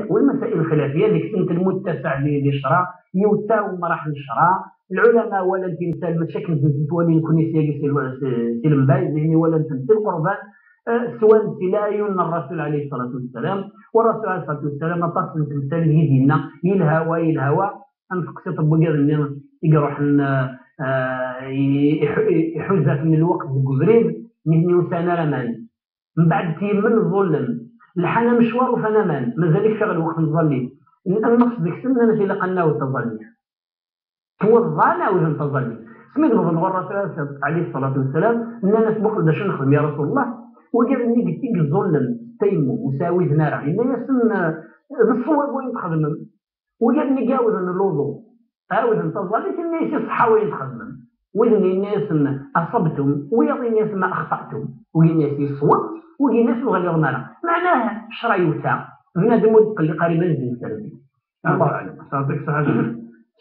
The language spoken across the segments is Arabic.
الخلافيه، والمسائل الخلافيه اللي كنت المتسع للشرع يوسع مراحل الشرع العلماء ولا تمثال مشاكل تولي كنيسه سي المبايد يعني ولا تمثل القربان سواء لا الرسول عليه الصلاه والسلام، والرسول عليه الصلاه والسلام تصل تمثال يدينا الهوى انفقسي طبقا من يروح يحوزها من الوقت بقبريد من سنه رمان من بعد تيمن الظلم الحنا مشوار وفانا مان مازال شغل وقت نظلي النقص ديك السنه انا اللي قلنا وتظلي توضعنا ولا نتظلي سميت بن الرسول عليه الصلاه والسلام ان انا سبق باش نخدم يا رسول الله وقال لي قلت لك الظلم تيمو وساوي ذنارا ان يسن بالصواب وين تخدم وقال لي قاوز ان الوضوء عاود نتظلي الناس يصحى وين تخدم وين الناس اصبتم ويا الناس ما اخطاتم وين الناس يصوت وهي ناس غير غنانا معناه شرع يوسع بنادم اللي قريبا من السلبي الله اعلم. صحيح صحيح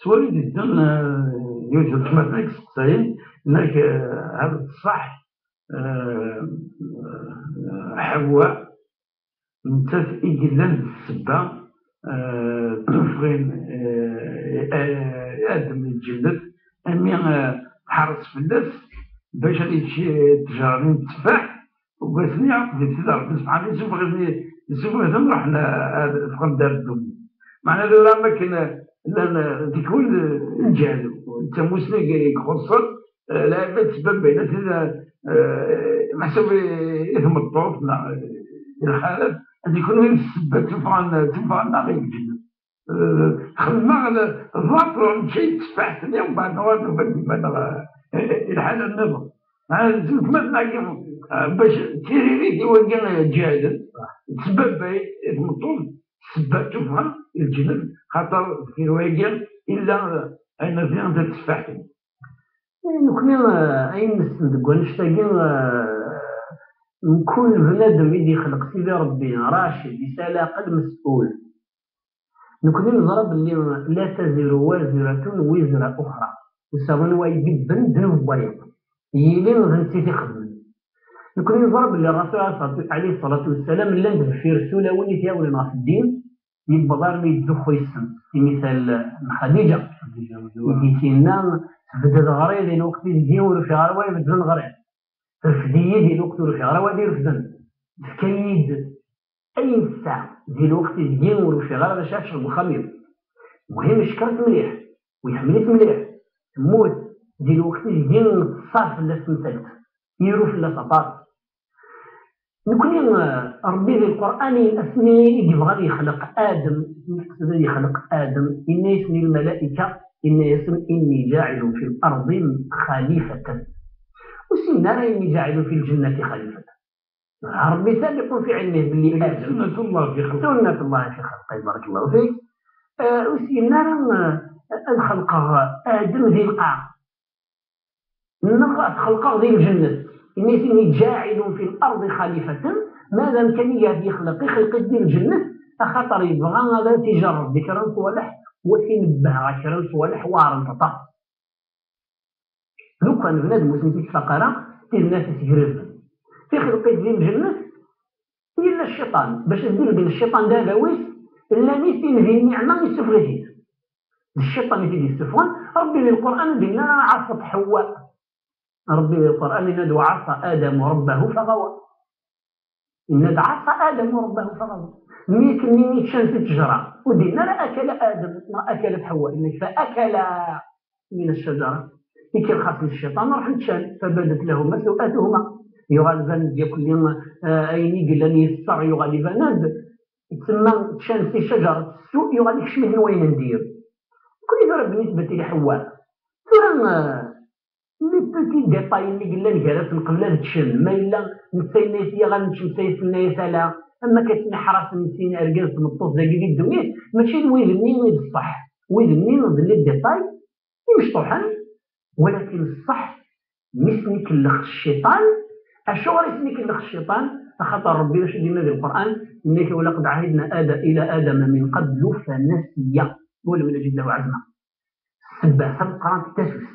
سؤالي جدا يوجد كما تنك سائل انك هذا الصح حواء نتاف إجلال السبة تفغين آدم الجلد أمي حرص في الناس باش تجارين التفاح وقاسني عقدي تدار بسبحان الله يسوف نروح فقد دار الدنيا معنى ذو راه ما كاين تكون الجهل انت مسلم يخصر لا تسبب بين محسوب اثم الطوف الخالف هذه يكون السبب تنفع النار يجي خدمة الضغط شيء تفاحتني ومن بعد نواد الحال النظر كما تنعكم باش تيريري وكان جاهل تسبب اثم الطوف سبب تفهم الجنب خاطر في رواية إلا أين فيها تتفاحتني نكون أين نستندق ونشتاقين نكون بنادم يدي خلق سيدي ربي راشد رسالة قد مسؤول نكون نضرب اللي لا تزر وازرة وزر أخرى وساغن وايد ذنوب بيض يلين غنتي في خدمة نكون نضرب اللي الرسول عليه الصلاة والسلام لن في رسولة ولي تياولنا في الدين يبغى ما يتزخو يسم في مثال خديجة يجي سينا بدل غريض إلى وقت يدير في غرواي بدل غريض الفدية ديال وقت في غرواي ديال فدن كيد أي ساعة ديال وقت يدير في غرواي باش يشرب الخمير المهم شكرت مليح ويحملت مليح تموت ديال وقت يدير صاف ولا سمسلت يروح في السطات نكون ربي في القرآن أسمي يبغى يخلق آدم يخلق آدم إن يسمي الملائكة إن يسمي إني جاعل في الأرض خليفة وسينا إني جاعل في الجنة خليفة ربي سابق في علمه باللي آدم سنة الله في خلقه بارك الله فيك وسينا الخلق آدم ذي القاع خلقه ذي الجنة إني جاعل في الأرض خليفة ماذا إمكانية يخلق ذي الجنة خاطر يبغى هذا تجرب ذكرا صوالح وتنبه ذكرا صوالح وارن تطا لو كان بنادم مسلم في الفقرة الناس تجرب في خلق ذي الجنة إلا الشيطان باش تدير بين الشيطان دا باويس إلا نيسين ذي النعمة يستفغيه الشيطان يزيد يستفغن ربي للقرآن بنا عصت حواء ربي القرآن إن عصى آدم ربه فغوى إن عصى آدم ربه فغوى ميت شمس تجرى ودينا أكل آدم وأكلت حواء فأكل من الشجرة يمكن خاص الشيطان راح نتشال فبدت لهما سوءاتهما يغالبا يكون أيني قال لي الصغر يغالبا تسمى شمس شجرة السوء يغالب شمه وين ندير كل ذلك بالنسبة لحواء ثم لي بوتي ديطاي اللي قلنا نجرات نقبل تشم ما الا نسينيسيا غنمشي نسالا اما كتسمي حراس نسينا رجال تمطوط داكي الدنيا ماشي وين منين الصح وين منين اللي ديطاي مش طوحان ولكن الصح مسني كلخ الشيطان اشو رسمي كلخ الشيطان خاطر ربي واش دينا في القران انك ولقد عهدنا الى ادم من قبل فنسي ولم نجد له عزما سبع سبقات التسوس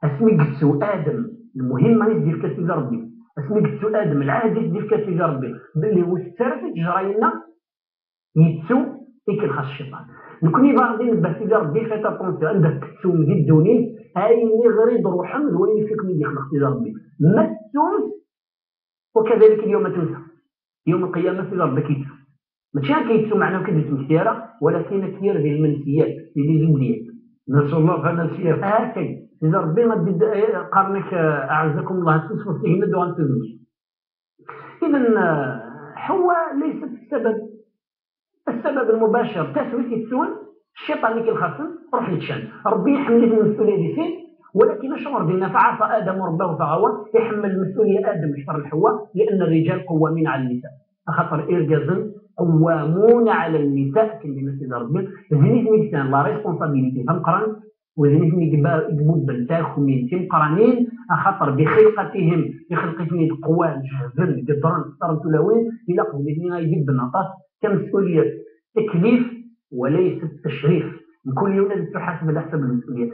اسمي قدسو ادم المهم ما يدير كسيدي ربي اسمي قدسو ادم العادي يدير كسيدي ربي باللي واش تسرت تجرى لنا يتسو يكلخص الشيطان. نكوني باغي نبه سيدي ربي فات اتونسيون عندك تسو من الدونيس هايني غريض روحهم زوين فيك من يخلق سيدي ربي ما تسومش. وكذلك اليوم تنسى يوم القيامه سيدي ربي كيتسو ماشي كيتسو معناه كدير مسيره ولكن كثير ديال المنسيات ديال الجبليات نسأل الله فنسيات هكذا سيدي ربي غادي قرنك اعزكم الله تنسوا فيه ندو غنتزوج. اذا حواء ليست السبب المباشر تسوية التسون الشيطان اللي كيخاصم روح يتشان ربي يحمل المسؤوليه دي سين. ولكن الشعور ديالنا فعصى ادم ربه فغوى يحمل المسؤوليه ادم شر الحواء لان الرجال قوامين على النساء خاطر ارجازن قوامون على النساء كلمه سيدي ربي زينيت ميكسان لا ريسبونسابيلتي فمقران وزينيت يقبل بنتاخ وميتين قرانين خاطر بخلقتهم قوان جهبل قدران صاروا تلاوين الى قبل يجيب النطاس كمسؤوليه تكليف وليس التشريف. كل يوم لازم تحاسب على حسب المسؤوليه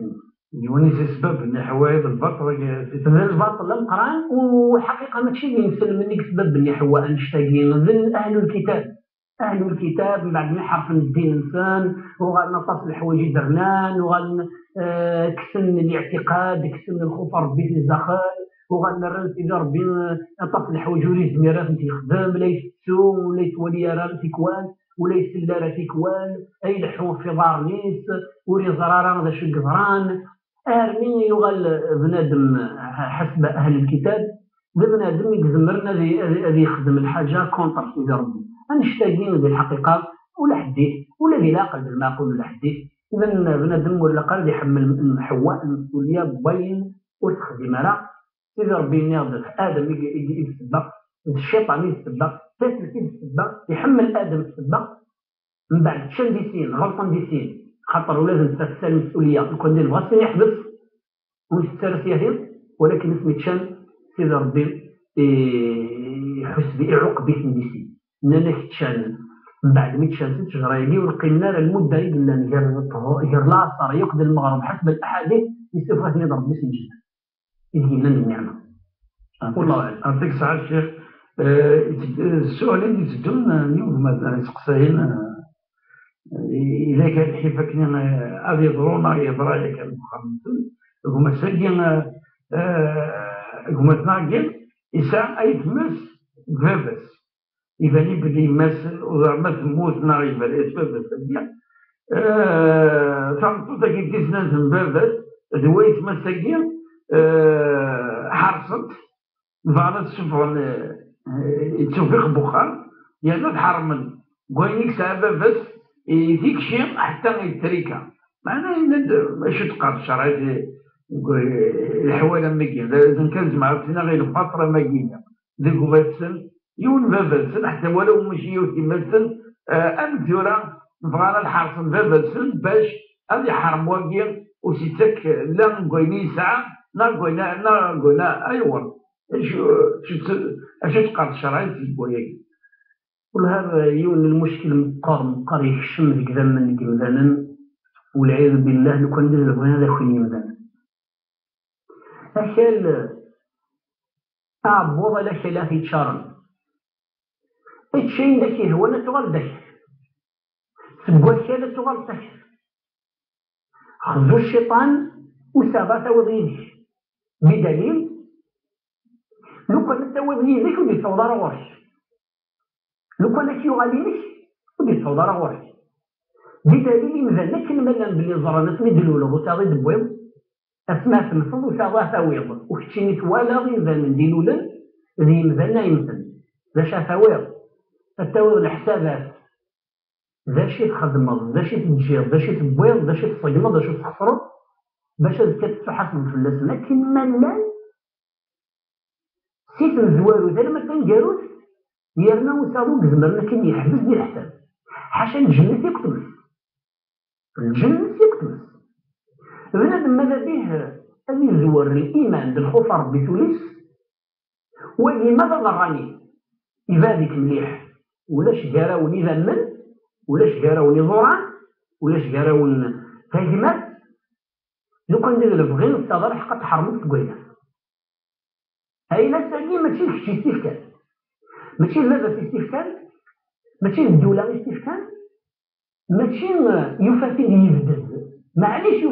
يونس السبب ان حوايج البطل الباطل القران وحقيقه ماشي ينسل منك سبب اللي حواء نشتاقين ذل اهل الكتاب من بعد ما يحرف الدين انسان وغنطاس الحوايج درنان وغن كسن الاعتقاد كسن الخوف ربي في الزخال وغنرن سيدي ربي نطاس الحوايج وليس ميراث انت يخدم ليس سو وليس ولي راه تيكوان وليس لا تيكوان اي لحوم في دار نيس ولي زراران ذا شو قزران ارمي يغل بنادم حسب اهل الكتاب بنادم يزمرنا هذه يخدم الحاجه كونتر سيدي ربي نشتاقين ذي الحقيقه ولا حديث ولا ذي لا قلب المعقول ولا حديث. اذا بنادم ولا قلب يحمل حواء المسؤوليه بين وتخدم راه سيدي ربي يناضل ادم يتسبق الشيطان يتسبق ثالث يتسبق يحمل ادم السبق من بعد تشان دي سين غلطان دي سين خاطر ولازم تفسر المسؤوليه يكون ديال بغا يحبس ويسترس يهير ولكن اسمي تشان سيدي ربي يحس بعقب دي سين نانا تشان من بعد ما تشان تجرى ونقيمنا للمده غير لا صار يقضي المغرب حسب الاحاديث يسوف يضرب ربي سجن يدينا النعمه والله اعلم. يعطيك الصحه الشيخ. السؤال اللي تدون اليوم مثلا سقساين اذا كان حيفك هذه ضرونا يضرا كان مخمسون هما ساكن هما تناقل يسعى اي تمس بابس اذا يبدي يمثل وما تموت نار يبدا بابس فهمتوا ذاك الديسنس بابس دويت مساكين حرصت فعلا تشوفيق بخار يعني تحرمن قوينيك سابا بس يديك شيء حتى يتريكا معناه ماشي تقع الشرع الحواله ماكين لازم كنجمع عرفتينا غير الفتره ماكينه ديك باتسن يون بابلسن حتى ولو ماشي يمثل امثله فعلا الحرص بابلسن باش هذه حرم واقير وسيتك لا نقويني ساعه نقوينا ايوا اش تقع الشرع تيبويا وهذا يون المشكل مقار يكشم ذيك من مثلا والعياذ بالله لو كان ندير بغينا هذا خويا مثلا اكل عبوض لا شلا في تشارن اتشين داك هو لا تغال داك تبغى شلا تغال داك خذوا الشيطان وسابا توضيح بدليل لو كان توضيح ذيك ودي تصور واش لو كان شي غالينك ودي تصور واش بدليل مثلا كلمه بلي زرانات مدلوله وتاغي دبويض اسماء تنفض وتاغا تاويض وكتشيني ولا غير من ديلولا ذي مثلا يمثل ذا شافاويض التاويض الحسابات ذا شي تخدم ذا شي تجير ذا شي تبويض ذا شي تصيم ذا شي تخسر باش كتحاسب في الاسماء كما لا سيت الزوارو ذا لما كنجاروس يرنا وصابو زمرنا كي يحبس ديال الحساب حاشا الجنة يكتبس الجنة يكتبس بنادم ماذا به أن يزور الإيمان بالخوف ربي ثلث ولماذا ضراني يبادك مليح ولاش جاراوني ذمن ولاش جاراوني ضران ولاش جاراون هاجمات لو كان ندير البغي نستظهر حقا تحرمت تقولها هاي لا ساكي ماشي شي استفكار ماشي هذا في استفكار ماشي الدولة استفهام، ماشي يفاتن يبدل، معليش